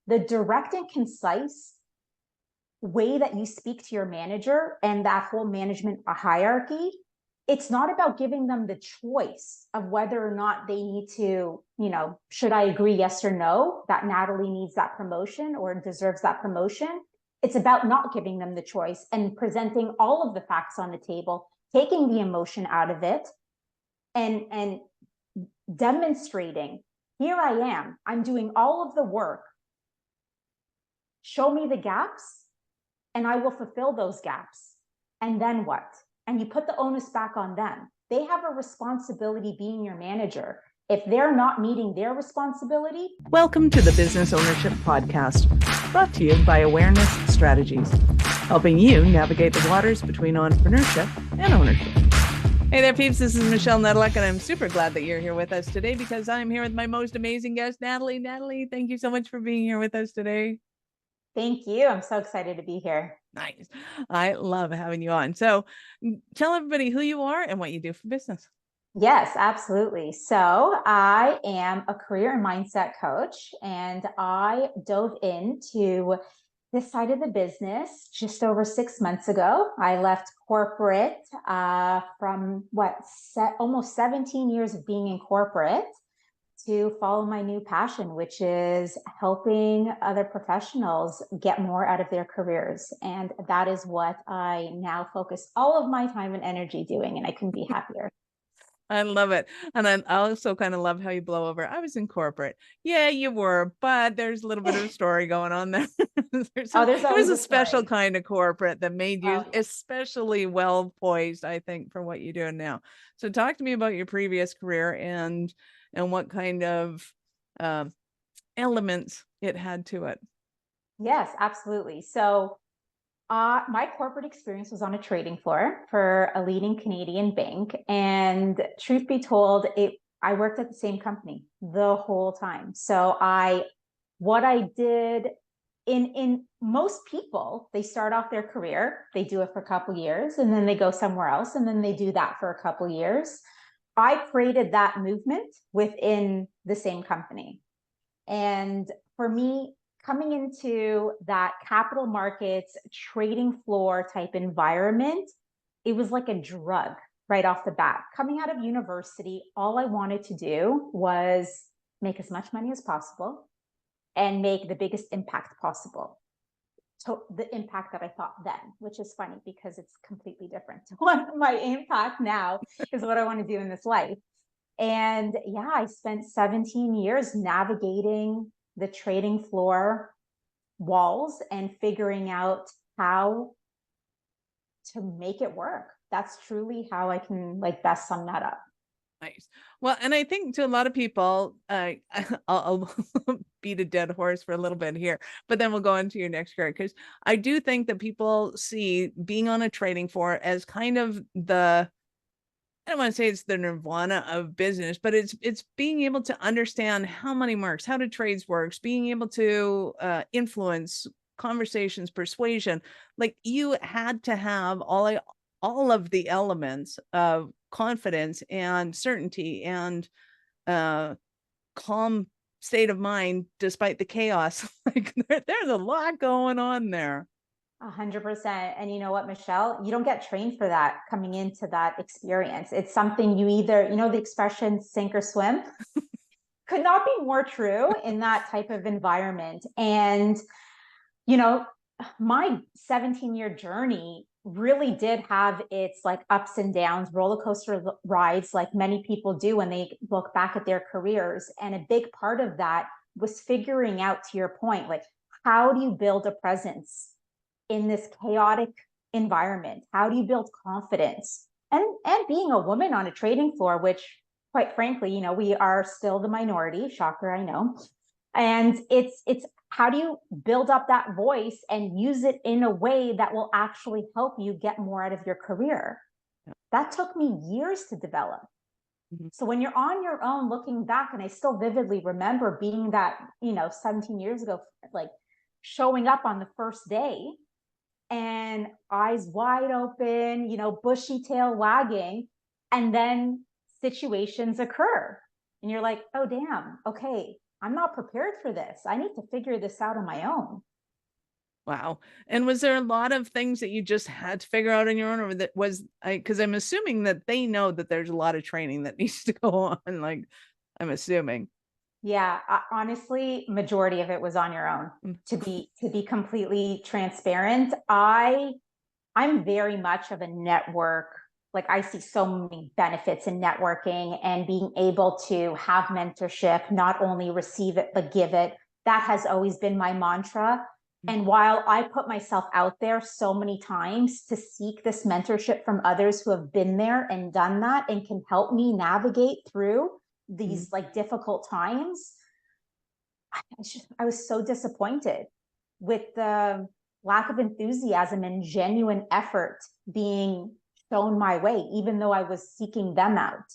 the direct and concise way that you speak to your manager and that whole management hierarchy, it's not about giving them the choice of whether or not they need to, should I agree yes or no that Natalie needs that promotion or deserves that promotion. It's about not giving them the choice and presenting all of the facts on the table, taking the emotion out of it, and demonstrating, here I am, I'm doing all of the work. Show me the gaps and I will fulfill those gaps. And then what? And you put the onus back on them. They have a responsibility being your manager. If they're not meeting their responsibility. Welcome to the Business Ownership Podcast, brought to you by Awareness Strategies, helping you navigate the waters between entrepreneurship and ownership. Hey there, peeps. This is Michelle Nedelec, and I'm super glad that you're here with us today because I'm here with my most amazing guest, Natalie. Natalie, thank you so much for being here with us today. Thank you. I'm so excited to be here. Nice. I love having you on. So tell everybody who you are and what you do for business. Yes, absolutely. So I am a career and mindset coach, and I dove into this side of the business just over 6 months ago. I left corporate from almost 17 years of being in corporate to follow my new passion, which is helping other professionals get more out of their careers. And that is what I now focus all of my time and energy doing, and I couldn't be happier. I love it. And I also kind of love how you blow over. I was in corporate. Yeah, you were, but there's a little bit of a story going on there. It was a special kind of corporate that made you especially well poised, I think, for what you're doing now. So talk to me about your previous career and what kind of elements it had to it. Yes, absolutely. So my corporate experience was on a trading floor for a leading Canadian bank. And truth be told, I worked at the same company the whole time. So what I did in most people, they start off their career, they do it for a couple of years, and then they go somewhere else, and then they do that for a couple of years. I created that movement within the same company. And for me, coming into that capital markets trading floor type environment, it was like a drug right off the bat. Coming out of university, all I wanted to do was make as much money as possible and make the biggest impact possible. So the impact that I thought then, which is funny because it's completely different. What my impact now is what I want to do in this life. And yeah, I spent 17 years navigating the trading floor walls and figuring out how to make it work. That's truly how I can best sum that up. Nice. Well, and I think to a lot of people, I'll beat a dead horse for a little bit here, but then we'll go into your next career, because I do think that people see being on a trading floor as kind of I don't want to say it's the nirvana of business, but it's being able to understand how money works, how the trades works, being able to influence conversations, persuasion. Like, you had to have all of the elements of confidence and certainty and calm state of mind despite the chaos. Like, there's a lot going on there. 100%. And you know what, Michelle, you don't get trained for that coming into that experience. It's something you either, the expression sink or swim could not be more true in that type of environment. And, my 17-year journey really did have its ups and downs, roller coaster rides, like many people do when they look back at their careers. And a big part of that was figuring out, to your point, how do you build a presence in this chaotic environment? How do you build confidence? And being a woman on a trading floor, which quite frankly, we are still the minority, shocker, I know. And it's how do you build up that voice and use it in a way that will actually help you get more out of your career? That took me years to develop. Mm-hmm. So when you're on your own looking back, and I still vividly remember being that, 17 years ago, showing up on the first day and eyes wide open, bushy tail wagging, and then situations occur. And you're like, oh, damn, okay, I'm not prepared for this. I need to figure this out on my own. Wow. And was there a lot of things that you just had to figure out on your own, or that was because I'm assuming that they know that there's a lot of training that needs to go on, like I'm assuming. Yeah, honestly, majority of it was on your own. Mm. To be completely transparent, I'm very much of a network. Like I see so many benefits in networking and being able to have mentorship, not only receive it, but give it. That has always been my mantra. And while I put myself out there so many times to seek this mentorship from others who have been there and done that and can help me navigate through these like difficult times, I was so disappointed with the lack of enthusiasm and genuine effort being shown my way, even though I was seeking them out.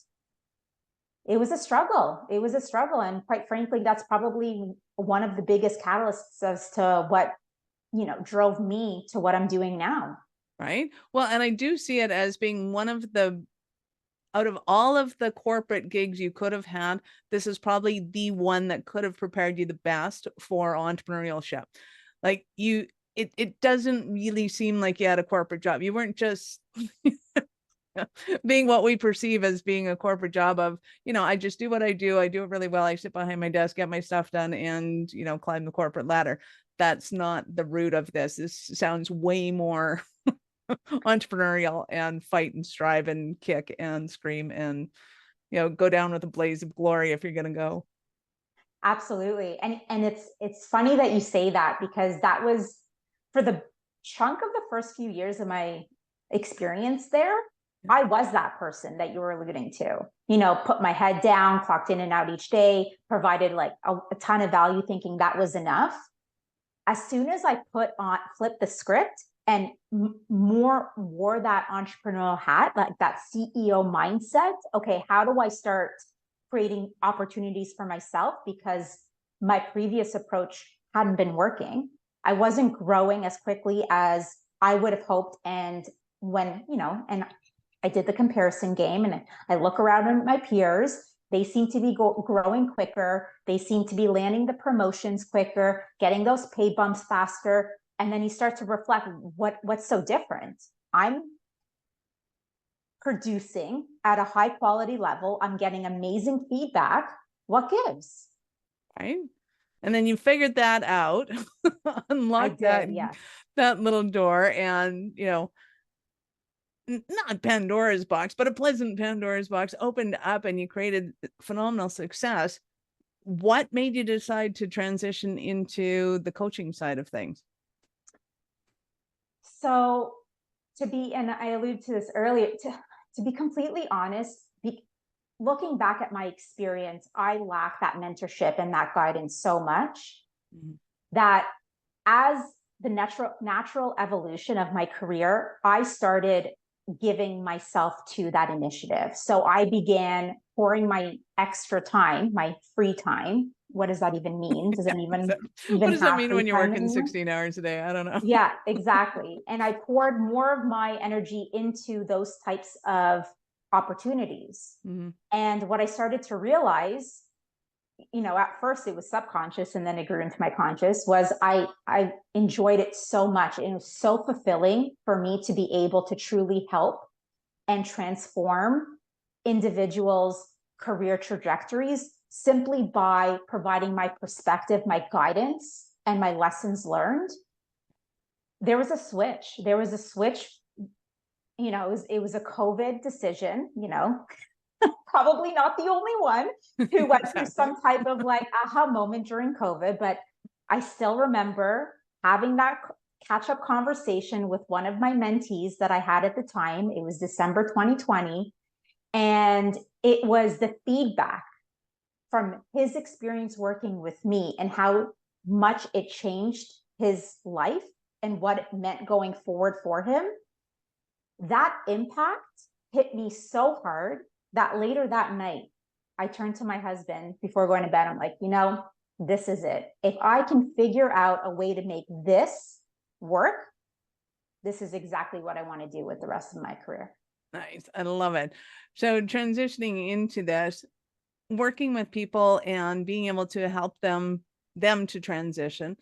It was a struggle. It was a struggle. And quite frankly, that's probably one of the biggest catalysts as to what, drove me to what I'm doing now. Right. Well, and I do see it as being one of the, out of all of the corporate gigs you could have had, this is probably the one that could have prepared you the best for entrepreneurship. Like it doesn't really seem like you had a corporate job. You weren't just being what we perceive as being a corporate job of, I just do what I do it really well, I sit behind my desk, get my stuff done, and climb the corporate ladder. That's not the root of this. This sounds way more entrepreneurial, and fight and strive and kick and scream and go down with a blaze of glory if you're going to go. Absolutely. And it's funny that you say that, because that was for the chunk of the first few years of my experience there. I was that person that you were alluding to, put my head down, clocked in and out each day, provided like a ton of value, thinking that was enough. As soon as I flipped the script and more wore that entrepreneurial hat, like that CEO mindset, okay, how do I start creating opportunities for myself? Because my previous approach hadn't been working. I wasn't growing as quickly as I would have hoped. And and I did the comparison game, and I look around at my peers. They seem to be growing quicker. They seem to be landing the promotions quicker, getting those pay bumps faster. And then you start to reflect, what's so different? I'm producing at a high quality level. I'm getting amazing feedback. What gives? Right. And then you figured that out, unlocked Yes. that little door, and not Pandora's box, but a pleasant Pandora's box opened up, and you created phenomenal success. What made you decide to transition into the coaching side of things? So and I alluded to this earlier, to be completely honest, looking back at my experience, I lack that mentorship and that guidance so much that as the natural evolution of my career, I started giving myself to that initiative. So I began pouring my extra time, my free time. What does that even mean? Does it even what does that have mean free when you're time working anymore? 16 hours a day? I don't know. Yeah, exactly. And I poured more of my energy into those types of opportunities. And what I started to realize, at first it was subconscious and then it grew into my conscious, was I enjoyed it so much. And it was so fulfilling for me to be able to truly help and transform individuals' career trajectories simply by providing my perspective, my guidance, and my lessons learned. There was a switch. It was a COVID decision, probably not the only one who went through some type of like aha moment during COVID, but I still remember having that catch up conversation with one of my mentees that I had at the time. It was December 2020. And it was the feedback from his experience working with me and how much it changed his life and what it meant going forward for him. That impact hit me so hard that later that night, I turned to my husband before going to bed. I'm like, this is it. If I can figure out a way to make this work, this is exactly what I want to do with the rest of my career. Nice. I love it. So transitioning into this, working with people and being able to help them to transition,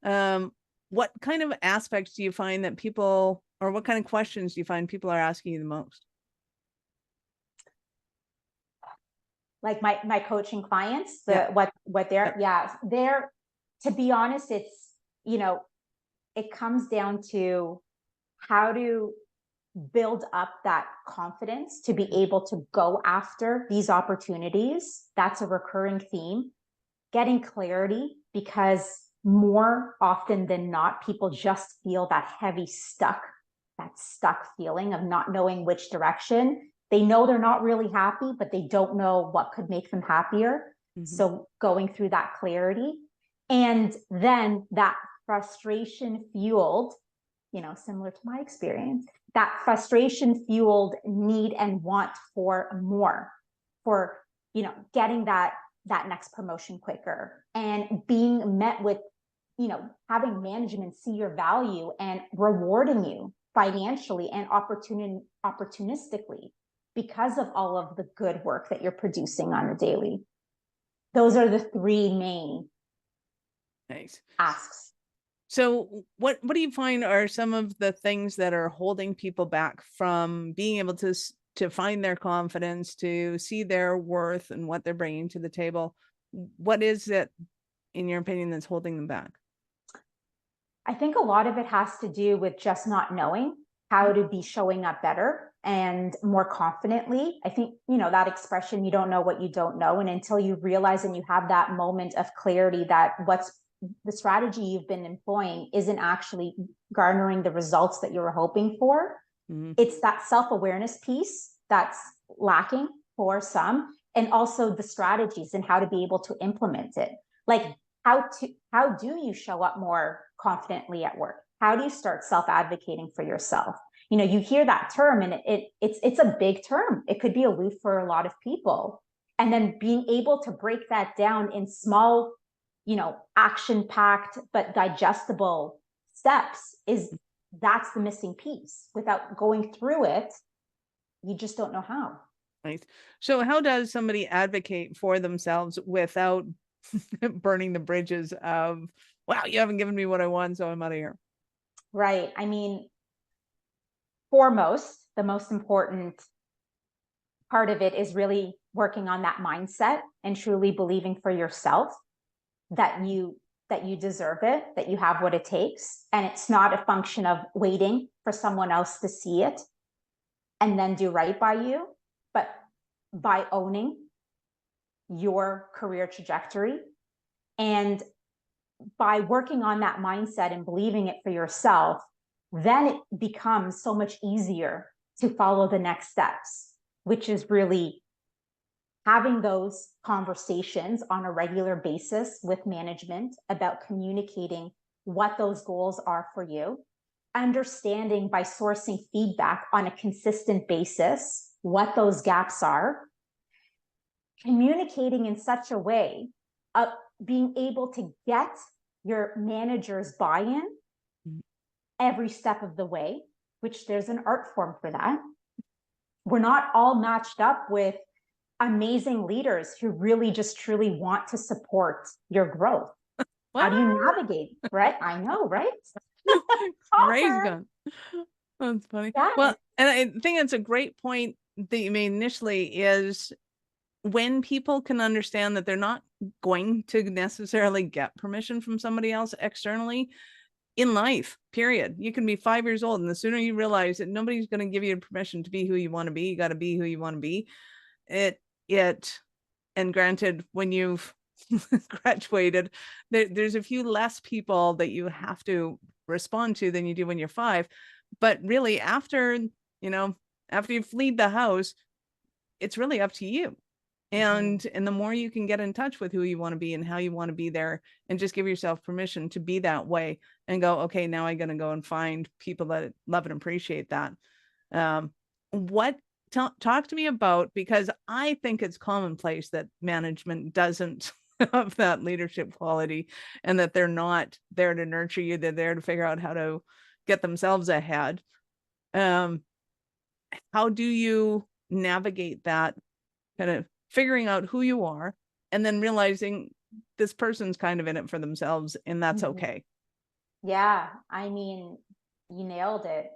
um, what kind of aspects do you find that people, or what kind of questions do you find people are asking you the most? Like my coaching clients, Yeah. what they're, Yep. yeah, they're, to be honest, it's, you know, it comes down to how to build up that confidence to be able to go after these opportunities. That's a recurring theme. Getting clarity, because more often than not, people just feel that heavy that stuck feeling of not knowing which direction. They know they're not really happy, but they don't know what could make them happier. Mhm. So going through that clarity, and then that frustration fueled, similar to my experience, that frustration fueled need and want for more, for, getting that next promotion quicker, and being met with, having management see your value and rewarding you financially and opportunistically because of all of the good work that you're producing on a daily. Those are the three main Nice. asks. So what do you find are some of the things that are holding people back from being able to find their confidence, to see their worth and what they're bringing to the table? What is it, in your opinion, that's holding them back? I think a lot of it has to do with just not knowing how to be showing up better and more confidently. I think, that expression, you don't know what you don't know. And until you realize and you have that moment of clarity that what's the strategy you've been employing isn't actually garnering the results that you were hoping for, Mhm. it's that self-awareness piece that's lacking for some, and also the strategies and how to be able to implement it. Like, how do you show up more confidently at work? How do you start self-advocating for yourself? You hear that term, and it's a big term. It could be aloof for a lot of people. And then being able to break that down in small, action packed but digestible steps, that's the missing piece. Without going through it, you just don't know how. Nice. So how does somebody advocate for themselves without burning the bridges of, wow, you haven't given me what I want, so I'm out of here? Right. I mean, foremost, the most important part of it is really working on that mindset and truly believing for yourself that you deserve it, that you have what it takes, and it's not a function of waiting for someone else to see it and then do right by you, but by owning your career trajectory, and by working on that mindset and believing it for yourself, then it becomes so much easier to follow the next steps, which is really having those conversations on a regular basis with management about communicating what those goals are for you, understanding by sourcing feedback on a consistent basis what those gaps are, communicating in such a way of being able to get your manager's buy-in every step of the way, which there's an art form for that. We're not all matched up with amazing leaders who really just truly want to support your growth. How do you What? navigate? Right? I know, right? Praise Talker. God. That's funny. Yeah. Well, and I think it's a great point that you made initially, is when people can understand that they're not going to necessarily get permission from somebody else externally in life, period. You can be 5 years old, and the sooner you realize that nobody's going to give you permission to be who you want to be, you got to be who you want to be. It, and granted, when you've graduated, there's a few less people that you have to respond to than you do when you're 5. But really, after you've fled the house, it's really up to you. And the more you can get in touch with who you want to be and how you want to be there, and just give yourself permission to be that way, and go, okay, now I'm going to go and find people that love and appreciate that. What talk to me about, because I think it's commonplace that management doesn't have that leadership quality, and that they're not there to nurture you. They're there to figure out how to get themselves ahead. How do you navigate that kind of figuring out who you are, and then realizing this person's kind of in it for themselves, and that's okay. Yeah, I mean, you nailed it.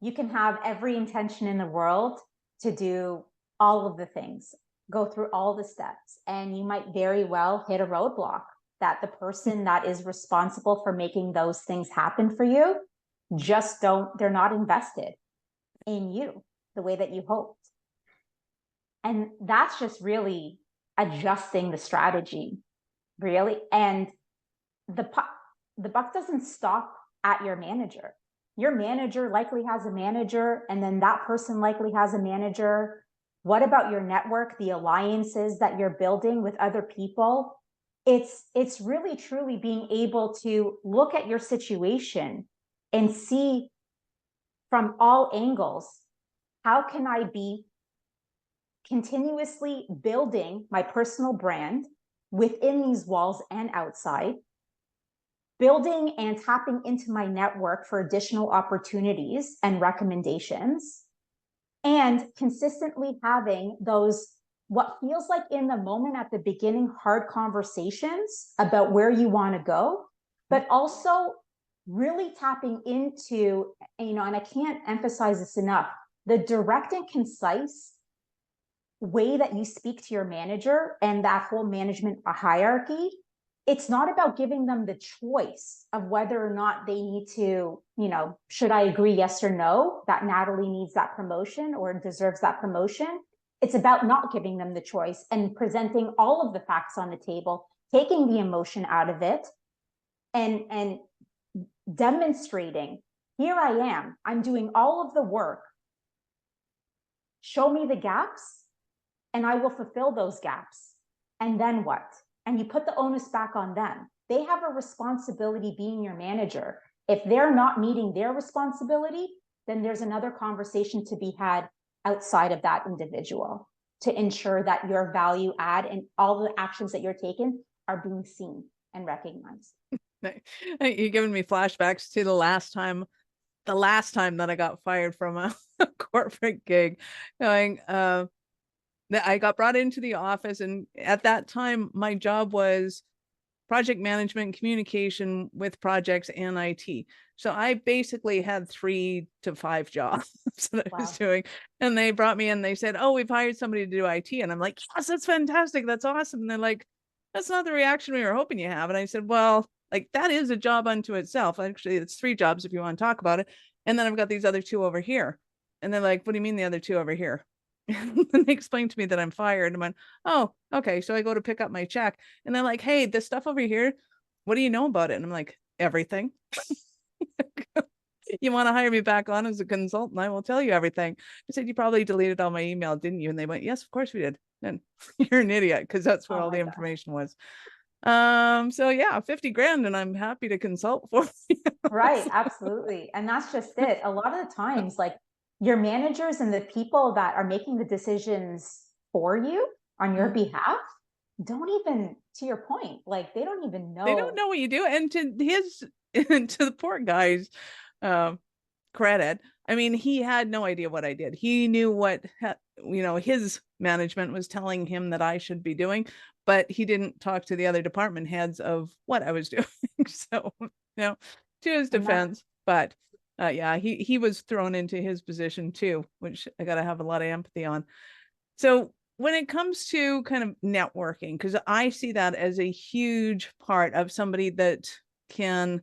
You can have every intention in the world to do all of the things, go through all the steps, and you might very well hit a roadblock that the person that is responsible for making those things happen for you they're not invested in you the way that you hoped. And that's just really adjusting the strategy, really. And the buck doesn't stop at your manager. Your manager likely has a manager, and then that person likely has a manager. What about your network, the alliances that you're building with other people? It's really truly being able to look at your situation and see from all angles, how can I be continuously building my personal brand within these walls and outside, building and tapping into my network for additional opportunities and recommendations, and consistently having those, what feels like in the moment at the beginning, hard conversations about where you want to go, but also really tapping into, and I can't emphasize this enough, the direct and concise way that you speak to your manager and that whole management hierarchy. It's not about giving them the choice of whether or not they need to, should I agree yes or no that Natalie needs that promotion or deserves that promotion. It's about not giving them the choice and presenting all of the facts on the table, taking the emotion out of it, and demonstrating, here I am, I'm doing all of the work. Show me the gaps and I will fulfill those gaps. And then what? And you put the onus back on them. They have a responsibility being your manager. If they're not meeting their responsibility, then there's another conversation to be had outside of that individual to ensure that your value add and all the actions that you're taking are being seen and recognized. You're giving me flashbacks to the last time that I got fired from a corporate gig. I got brought into the office, and at that time, my job was project management, communication with projects, and IT. So I basically had 3 to 5 jobs that I was doing. And they brought me in, they said, "Oh, we've hired somebody to do IT." And I'm like, "Yes, that's fantastic. That's awesome." And they're like, "That's not the reaction we were hoping you have." And I said, "Well, like that is a job unto itself. Actually, it's 3 jobs if you want to talk about it. And then I've got these other 2 over here." And they're like, "What do you mean the other 2 over here?" And they explained to me that I'm fired. And I went, "Oh, okay." So I go to pick up my check, and they're like, "Hey, this stuff over here, what do you know about it?" And I'm like, "Everything." "You want to hire me back on as a consultant? I will tell you everything." I said, "You probably deleted all my email, didn't you?" And they went, "Yes, of course we did." And you're an idiot, because that's where all the information was. So yeah, 50 grand, and I'm happy to consult for you. Right, absolutely. And that's just it. A lot of the times, like, your managers and the people that are making the decisions for you on your behalf don't even, to your point, like they don't even know. They don't know what you do. And to the poor guy's credit, I mean, he had no idea what I did. He knew what his management was telling him that I should be doing, but he didn't talk to the other department heads of what I was doing. So, to his defense, but yeah, he was thrown into his position too, which I got to have a lot of empathy on. So when it comes to kind of networking, because I see that as a huge part of somebody that can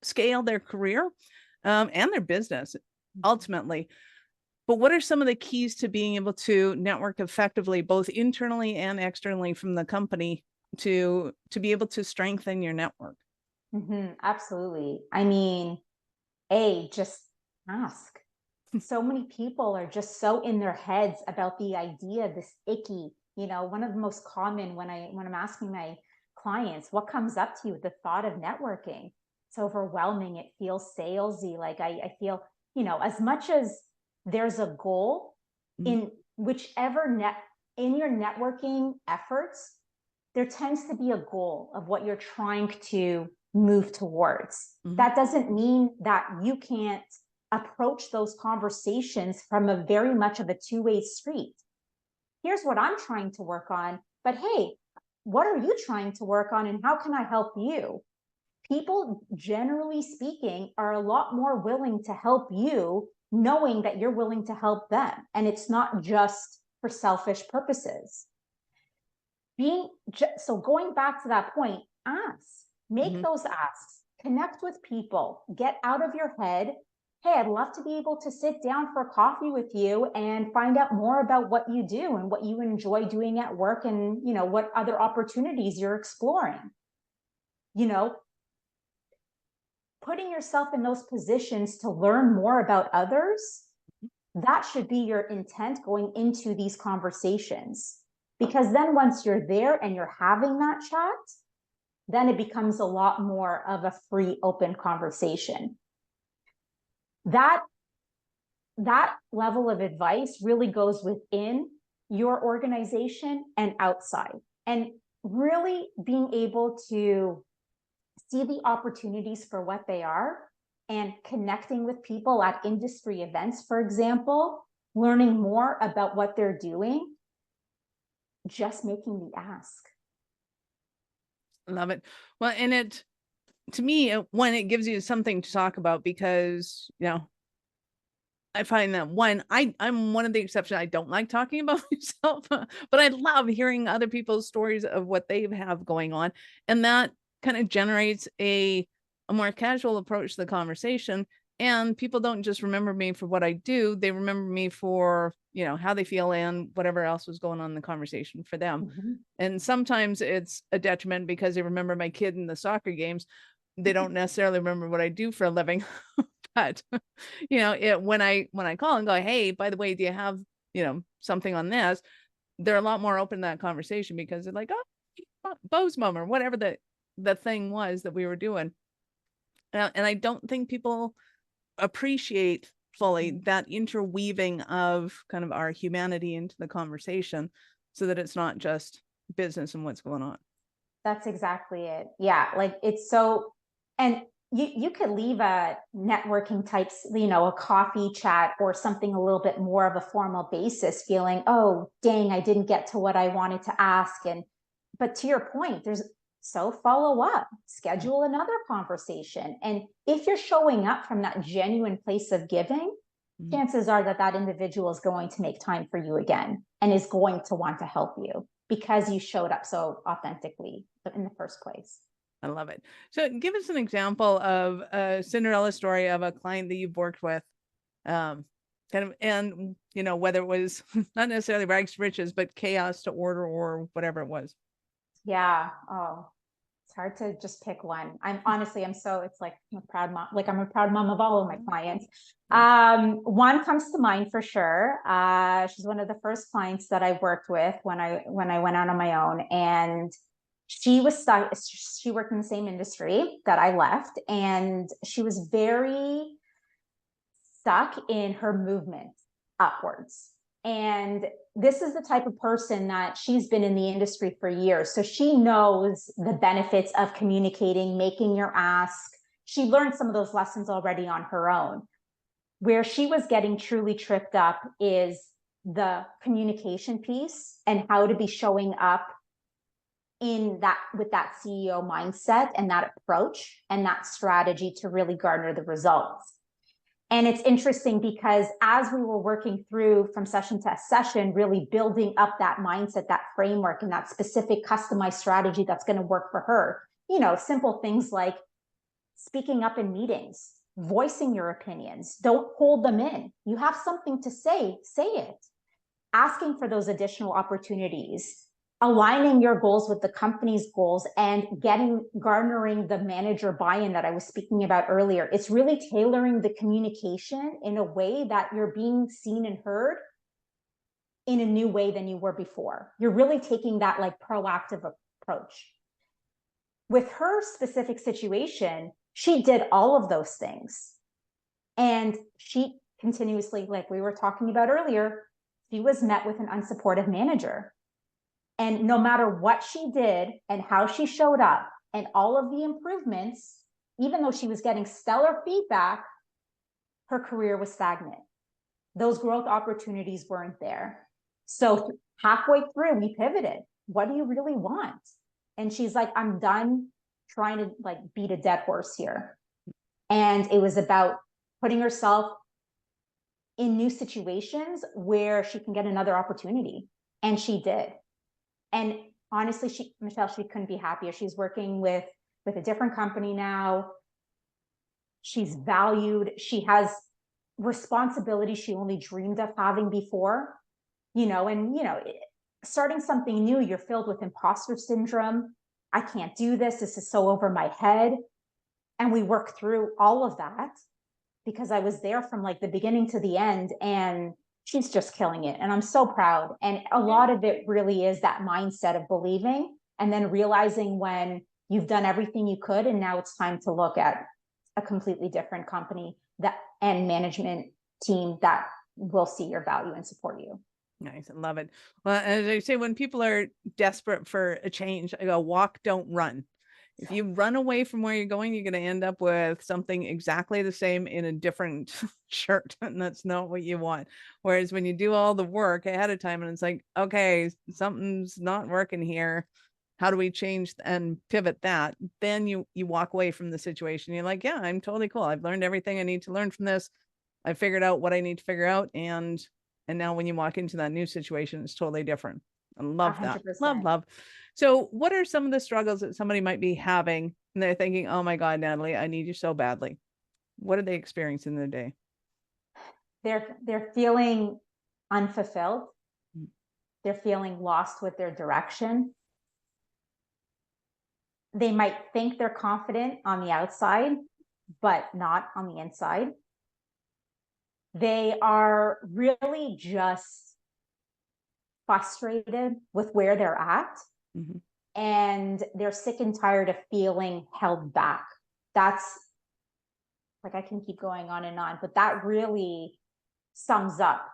scale their career and their business ultimately. But what are some of the keys to being able to network effectively, both internally and externally from the company, to be able to strengthen your network? Absolutely. I mean, just ask. So many people are just so in their heads about the idea, this icky, one of the most common when I'm asking my clients, what comes up to you with the thought of networking? It's overwhelming. It feels salesy. Like I feel, as much as there's a goal in whichever in your networking efforts, there tends to be a goal of what you're trying to move towards. That doesn't mean that you can't approach those conversations from a very much of a two-way street. here's what I'm trying to work on, but hey, what are you trying to work on and how can I help you? People, generally speaking, are a lot more willing to help you, knowing that you're willing to help them. And it's not just for selfish purposes. So going back to that point, make those asks, connect with people, get out of your head. Hey, I'd love to be able to sit down for coffee with you and find out more about what you do and what you enjoy doing at work, and what other opportunities you're exploring. Putting yourself in those positions to learn more about others, that should be your intent going into these conversations. Because then once you're there and you're having that chat, then it becomes a lot more of a free, open conversation. That level of advice really goes within your organization and outside. And really being able to see the opportunities for what they are and connecting with people at industry events, for example, learning more about what they're doing, just making the ask. Love it. Well, and to me, when it gives you something to talk about, because, I find that I'm one of the exceptions. I don't like talking about myself, but I love hearing other people's stories of what they have going on. And that kind of generates a more casual approach to the conversation. And people don't just remember me for what I do. They remember me for, how they feel and whatever else was going on in the conversation for them. Mm-hmm. And sometimes it's a detriment because they remember my kid in the soccer games. They don't necessarily remember what I do for a living. But, when I call and go, hey, by the way, do you have, something on this? They're a lot more open to that conversation because they're like, oh, Bo's mom, or whatever the thing was that we were doing. And I don't think people appreciate fully that interweaving of kind of our humanity into the conversation, so that it's not just business and what's going on. That's exactly it. Yeah. Like it's so, and you could leave a networking types, a coffee chat or something a little bit more of a formal basis, feeling, oh, dang, I didn't get to what I wanted to ask. But to your point, so follow up, schedule another conversation. And if you're showing up from that genuine place of giving, chances are that individual is going to make time for you again and is going to want to help you because you showed up so authentically in the first place. I love it. So give us an example of a Cinderella story of a client that you've worked with, kind of, and, whether it was not necessarily rags to riches, but chaos to order or whatever it was. Yeah. Oh, it's hard to just pick one. It's like I'm a proud mom. Like I'm a proud mom of all of my clients. One comes to mind for sure. She's one of the first clients that I worked with when I went out on my own, and she was stuck. She worked in the same industry that I left, and she was very stuck in her movement upwards. And this is the type of person that she's been in the industry for years. So she knows the benefits of communicating, making your ask. She learned some of those lessons already on her own. Where she was getting truly tripped up is the communication piece and how to be showing up with that CEO mindset and that approach and that strategy to really garner the results. And it's interesting because as we were working through from session to session, really building up that mindset, that framework, and that specific customized strategy that's going to work for her, simple things like speaking up in meetings, voicing your opinions, don't hold them in. You have something to say it. Asking for those additional opportunities, aligning your goals with the company's goals, and garnering the manager buy-in that I was speaking about earlier. It's really tailoring the communication in a way that you're being seen and heard in a new way than you were before. You're really taking that like proactive approach. With her specific situation, she did all of those things. And she continuously, like we were talking about earlier, she was met with an unsupportive manager. And no matter what she did and how she showed up and all of the improvements, even though she was getting stellar feedback, her career was stagnant. Those growth opportunities weren't there. So halfway through, we pivoted. What do you really want? And she's like, I'm done trying to like beat a dead horse here. And it was about putting herself in new situations where she can get another opportunity. And she did. And honestly, Michelle, she couldn't be happier. She's working with a different company now. She's valued. She has responsibility she only dreamed of having before, and starting something new, you're filled with imposter syndrome. I can't do this. This is so over my head. And we work through all of that because I was there from like the beginning to the end, and she's just killing it. And I'm so proud. And a lot of it really is that mindset of believing and then realizing when you've done everything you could, and now it's time to look at a completely different company and management team that will see your value and support you. Nice. I love it. Well, as I say, when people are desperate for a change, I go, walk, don't run. If you run away from where you're going, you're going to end up with something exactly the same in a different shirt. And that's not what you want. Whereas when you do all the work ahead of time and it's like, okay, something's not working here. How do we change and pivot that? Then you walk away from the situation. You're like, yeah, I'm totally cool. I've learned everything I need to learn from this. I figured out what I need to figure out. And now when you walk into that new situation, it's totally different. I love that. 100%. Love. So what are some of the struggles that somebody might be having and they're thinking, oh my God, Natalie, I need you so badly? What are they experiencing in their day? They're feeling unfulfilled. They're feeling lost with their direction. They might think they're confident on the outside, but not on the inside. They are really just frustrated with where they're at. Mm-hmm. And they're sick and tired of feeling held back. That's like, I can keep going on and on, but that really sums up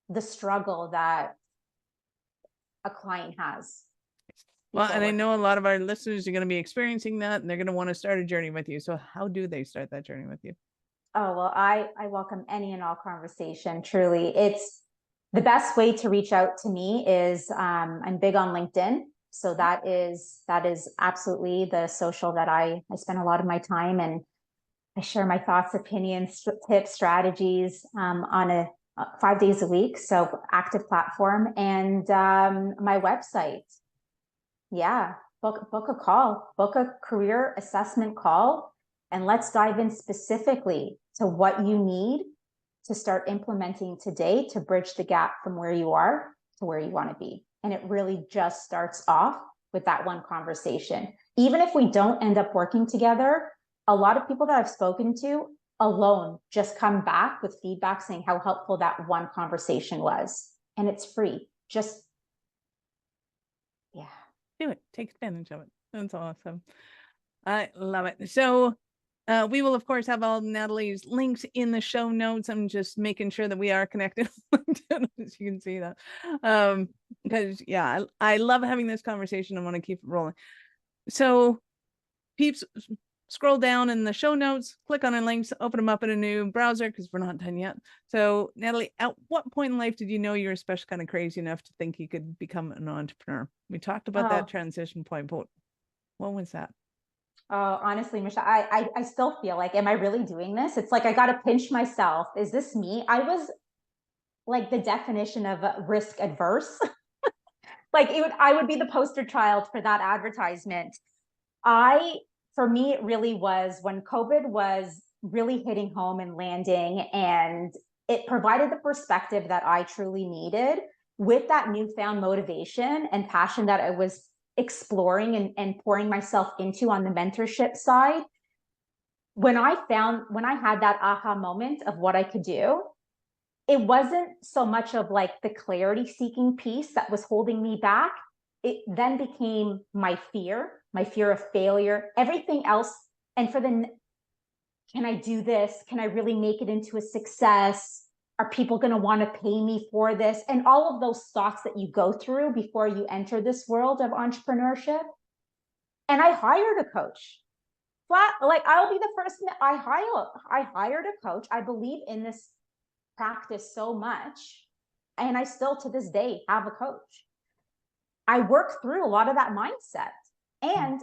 the struggle that a client has. Well, and I know a lot of our listeners are going to be experiencing that, and they're going to want to start a journey with you. So how do they start that journey with you? Oh, well, I welcome any and all conversation. Truly. It's the best way to reach out to me is I'm big on LinkedIn. So that is absolutely the social that I spend a lot of my time, and I share my thoughts, opinions, tips, strategies on a 5 days a week. So active platform, and my website. Yeah, book a call, book a career assessment call, and let's dive in specifically to what you need to start implementing today to bridge the gap from where you are to where you want to be. And it really just starts off with that one conversation. Even if we don't end up working together, a lot of people that I've spoken to alone just come back with feedback saying how helpful that one conversation was. And it's free. Just, yeah. Do it. Take advantage of it. That's awesome. I love it. So we will, of course, have all Natalie's links in the show notes. I'm just making sure that we are connected, as you can see that. Because, yeah, I love having this conversation. I want to keep it rolling. So peeps, scroll down in the show notes, click on the links, open them up in a new browser because we're not done yet. So, Natalie, at what point in life did you know you were especially kind of crazy enough to think you could become an entrepreneur? We talked about that transition point, but what was that? Oh, honestly, Michelle, I still feel like, am I really doing this? It's like I got to pinch myself. Is this me? I was like the definition of risk adverse. Like I would be the poster child for that advertisement. For me, it really was when COVID was really hitting home and landing, and it provided the perspective that I truly needed with that newfound motivation and passion that I was exploring and pouring myself into on the mentorship side. When I had that aha moment of what I could do, it wasn't so much of like the clarity seeking piece that was holding me back. It then became my fear of failure, everything else. And can I do this? Can I really make it into a success? Are people going to want to pay me for this? And all of those thoughts that you go through before you enter this world of entrepreneurship. And I hired a coach. I'll be the first. I hired a coach. I believe in this practice so much And I still to this day have a coach. I worked through a lot of that mindset. And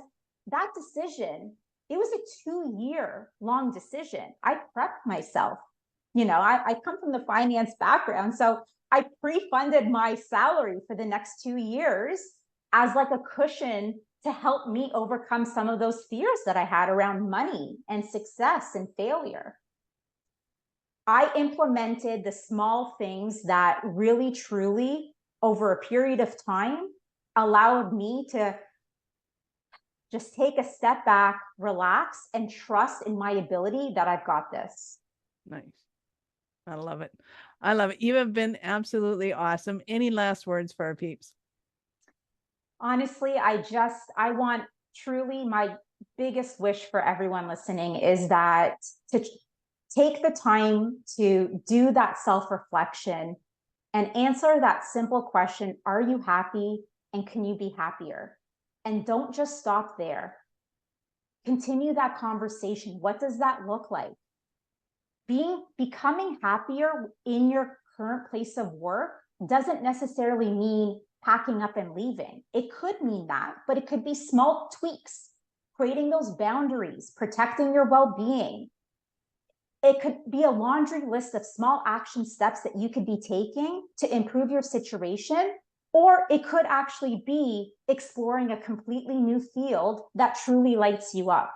that decision, it was a 2-year long decision. I prepped myself. I come from the finance background. So I pre-funded my salary for the next 2 years as like a cushion to help me overcome some of those fears that I had around money and success and failure. I implemented the small things that really, truly, over a period of time, allowed me to just take a step back, relax, and trust in my ability that I've got this. Nice. I love it. I love it. You have been absolutely awesome. Any last words for our peeps? Honestly, I want truly, my biggest wish for everyone listening is that to take the time to do that self-reflection and answer that simple question, are you happy and can you be happier? And don't just stop there. Continue that conversation. What does that look like? Becoming happier in your current place of work doesn't necessarily mean packing up and leaving. It could mean that, but it could be small tweaks, creating those boundaries, protecting your well-being. It could be a laundry list of small action steps that you could be taking to improve your situation, or it could actually be exploring a completely new field that truly lights you up.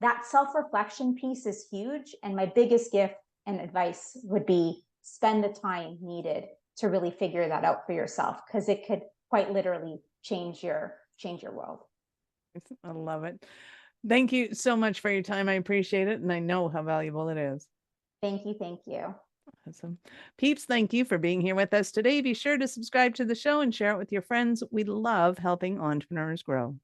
That self-reflection piece is huge. And my biggest gift and advice would be spend the time needed to really figure that out for yourself, because it could quite literally change your world. I love it. Thank you so much for your time. I appreciate it. And I know how valuable it is. Thank you. Thank you. Awesome. Peeps, thank you for being here with us today. Be sure to subscribe to the show and share it with your friends. We love helping entrepreneurs grow.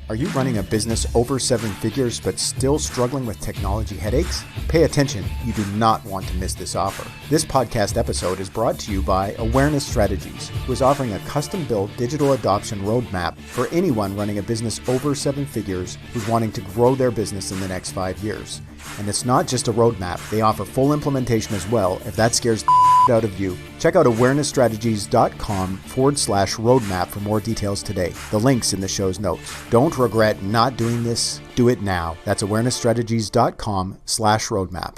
Are you running a business over 7 figures but still struggling with technology headaches? Pay attention. You do not want to miss this offer. This podcast episode is brought to you by Awareness Strategies, who is offering a custom-built digital adoption roadmap for anyone running a business over 7 figures who's wanting to grow their business in the next 5 years. And it's not just a roadmap. They offer full implementation as well, if that scares the out of you. Check out awarenessstrategies.com/roadmap for more details today. The link's in the show's notes. Don't regret not doing this. Do it now. That's awarenessstrategies.com/roadmap.